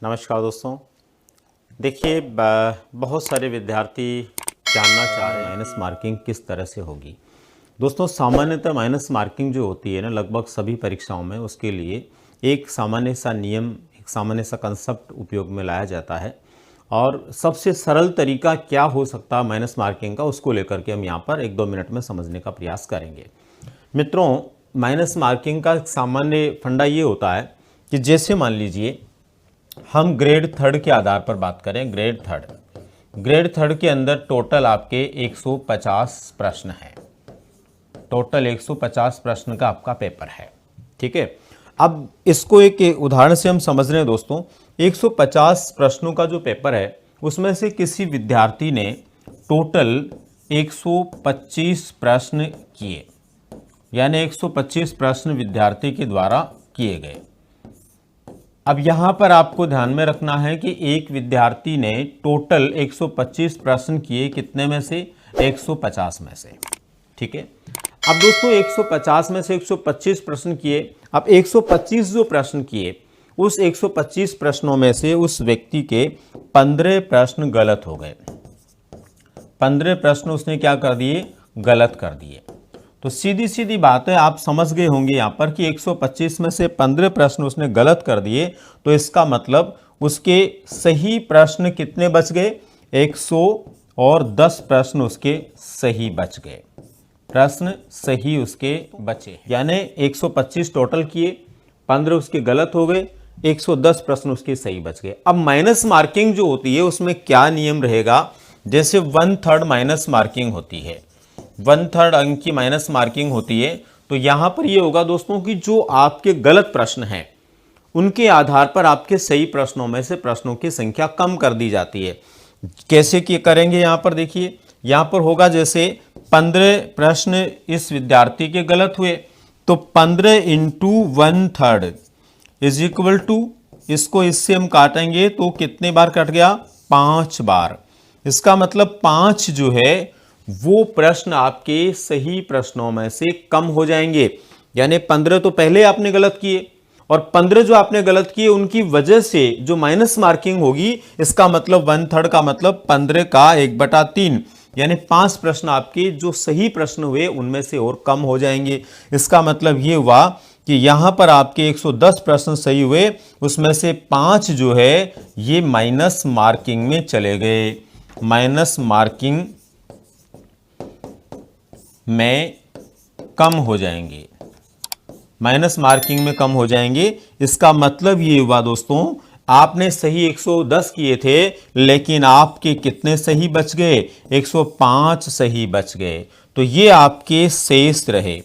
नमस्कार दोस्तों। देखिए, बहुत सारे विद्यार्थी जानना चाह रहे हैं माइनस मार्किंग किस तरह से होगी। दोस्तों, सामान्यतः माइनस मार्किंग जो होती है ना, लगभग सभी परीक्षाओं में उसके लिए एक सामान्य सा नियम, एक सामान्य सा कंसेप्ट उपयोग में लाया जाता है। और सबसे सरल तरीका क्या हो सकता है माइनस मार्किंग का, उसको लेकर के हम यहाँ पर 1-2 मिनट में समझने का प्रयास करेंगे। मित्रों, माइनस मार्किंग का सामान्य फंडा ये होता है कि जैसे मान लीजिए हम ग्रेड थर्ड के आधार पर बात करें। ग्रेड थर्ड के अंदर टोटल आपके 150 प्रश्न हैं। टोटल 150 प्रश्न का आपका पेपर है, ठीक है। अब इसको एक उदाहरण से हम समझ रहे हैं दोस्तों। 150 प्रश्नों का जो पेपर है उसमें से किसी विद्यार्थी ने टोटल 125 प्रश्न किए, यानी 125 प्रश्न विद्यार्थी के द्वारा किए गए। अब यहाँ पर आपको ध्यान में रखना है कि एक विद्यार्थी ने टोटल 125 प्रश्न किए, कितने में से? 150 में से, ठीक है। अब दोस्तों 150 में से 125 प्रश्न किए। अब 125 जो प्रश्न किए, उस 125 प्रश्नों में से उस व्यक्ति के 15 प्रश्न गलत हो गए। 15 प्रश्न उसने क्या कर दिए? गलत कर दिए। तो सीधी सीधी बात है, आप समझ गए होंगे यहाँ पर कि 125 में से 15 प्रश्न उसने गलत कर दिए, तो इसका मतलब उसके सही प्रश्न कितने बच गए? 110 प्रश्न उसके सही बच गए। प्रश्न सही उसके बचे, यानी 125 टोटल किए, 15 उसके गलत हो गए, 110 प्रश्न उसके सही बच गए। अब माइनस मार्किंग जो होती है उसमें क्या नियम रहेगा? जैसे 1/3 माइनस मार्किंग होती है, 1/3 अंक की माइनस मार्किंग होती है। तो यहां पर यह होगा दोस्तों कि जो आपके गलत प्रश्न हैं उनके आधार पर आपके सही प्रश्नों में से प्रश्नों की संख्या कम कर दी जाती है। कैसे कि करेंगे? यहां पर देखिए, यहां पर होगा जैसे 15 प्रश्न इस विद्यार्थी के गलत हुए, तो 15 × 1/3 इज इक्वल टू, इसको इससे हम काटेंगे तो कितने बार कट गया? 5 बार। इसका मतलब 5 जो है वो प्रश्न आपके सही प्रश्नों में से कम हो जाएंगे। यानी 15 तो पहले आपने गलत किए, और 15 जो आपने गलत किए उनकी वजह से जो माइनस मार्किंग होगी, इसका मतलब 1/3 का मतलब 15 का 1/3, यानी 5 प्रश्न आपके जो सही प्रश्न हुए उनमें से और कम हो जाएंगे। इसका मतलब ये हुआ कि यहां पर आपके 110 प्रश्न सही हुए, उसमें से 5 जो है ये माइनस मार्किंग में चले गए, माइनस मार्किंग में कम हो जाएंगे, माइनस मार्किंग में कम हो जाएंगे। इसका मतलब ये हुआ दोस्तों, आपने सही 110 किए थे, लेकिन आपके कितने सही बच गए? 105 सही बच गए। तो ये आपके शेष रहे।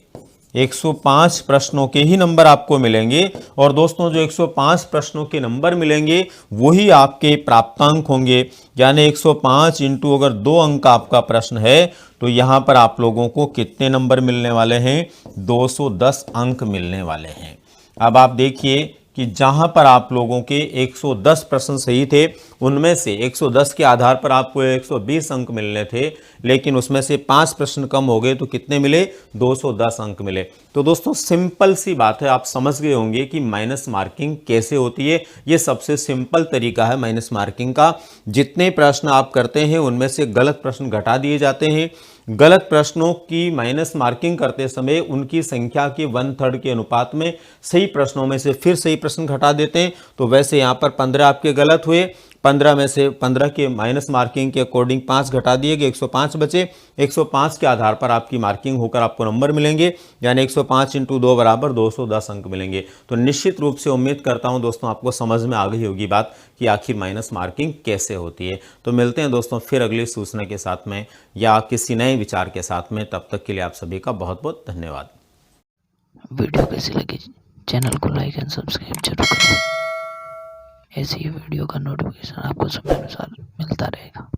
105 प्रश्नों के ही नंबर आपको मिलेंगे, और दोस्तों जो 105 प्रश्नों के नंबर मिलेंगे वही आपके प्राप्तांक होंगे। यानी 105 इंटू अगर 2 अंक का आपका प्रश्न है, तो यहां पर आप लोगों को कितने नंबर मिलने वाले हैं? 210 अंक मिलने वाले हैं। अब आप देखिए कि जहां पर आप लोगों के 110 प्रश्न सही थे, उनमें से 110 के आधार पर आपको 120 अंक मिलने थे, लेकिन उसमें से 5 प्रश्न कम हो गए, तो कितने मिले? 210 अंक मिले। तो दोस्तों सिंपल सी बात है, आप समझ गए होंगे कि माइनस मार्किंग कैसे होती है। ये सबसे सिंपल तरीका है माइनस मार्किंग का। जितने प्रश्न आप करते हैं उनमें से गलत प्रश्न घटा दिए जाते हैं। गलत प्रश्नों की माइनस मार्किंग करते समय उनकी संख्या के 1/3 के अनुपात में सही प्रश्नों में से फिर सही प्रश्न घटा देते हैं। तो वैसे यहाँ पर 15 आपके गलत हुए, 15 में से 15 के माइनस मार्किंग के अकॉर्डिंग 5 घटा दिए गए, 105 बचे। 105 के आधार पर आपकी मार्किंग होकर आपको नंबर मिलेंगे, यानी 105 × 2 बराबर 210 अंक मिलेंगे। तो निश्चित रूप से उम्मीद करता हूं दोस्तों आपको समझ में आ गई होगी बात कि आखिर माइनस मार्किंग कैसे होती है। तो मिलते हैं दोस्तों फिर अगली सूचना के साथ में या किसी नए विचार के साथ में। तब तक के लिए आप सभी का बहुत बहुत धन्यवाद। वीडियो कैसी लगी? चैनल को लाइक एंड सब्सक्राइब जरूर करें। ऐसी ही वीडियो का नोटिफिकेशन आपको समय अनुसार मिलता रहेगा।